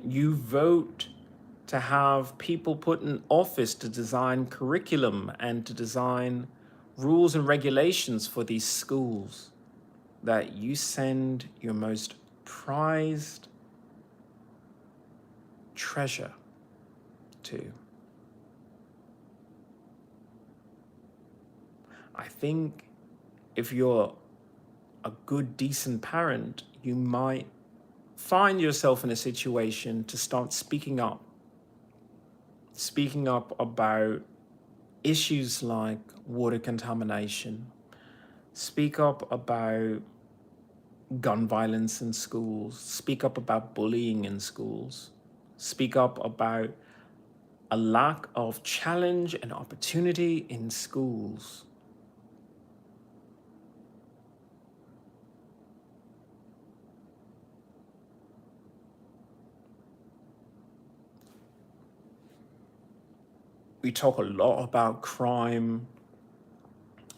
You vote to have people put in office to design curriculum and to design rules and regulations for these schools that you send your most prized treasure to. I think if you're a good, decent parent, you might find yourself in a situation to start speaking up about issues like water contamination, speak up about gun violence in schools, speak up about bullying in schools, speak up about a lack of challenge and opportunity in schools. We talk a lot about crime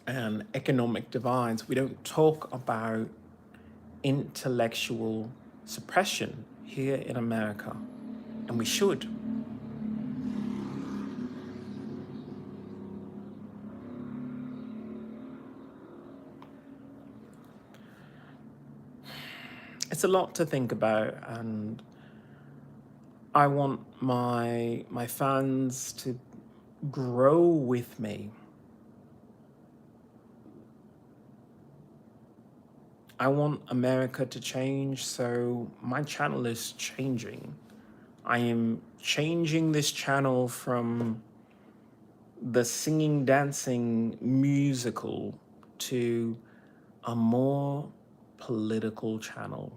and economic divides. We don't talk about intellectual suppression here in America, and we should. It's a lot to think about, and I want my fans to grow with me. I want America to change, so my channel is changing. I am changing this channel from the singing, dancing musical to a more political channel.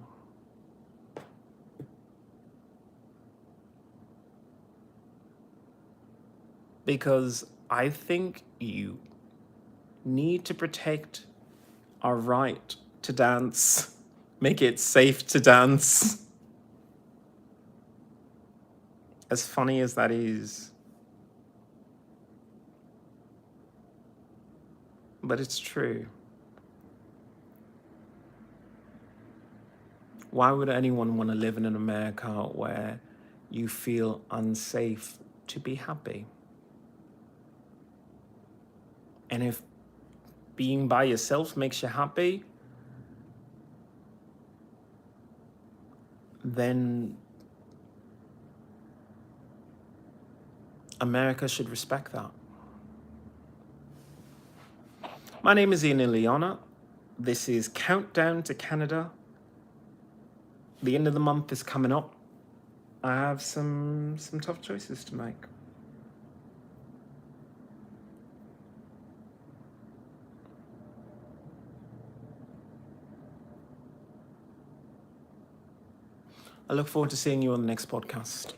because I think you need to protect our right to dance, make it safe to dance. As funny as that is, but it's true. Why would anyone want to live in an America where you feel unsafe to be happy? And if being by yourself makes you happy, then America should respect that. My name is IanXIlyana. This is Countdown to Canada. The end of the month is coming up. I have some tough choices to make. I look forward to seeing you on the next podcast.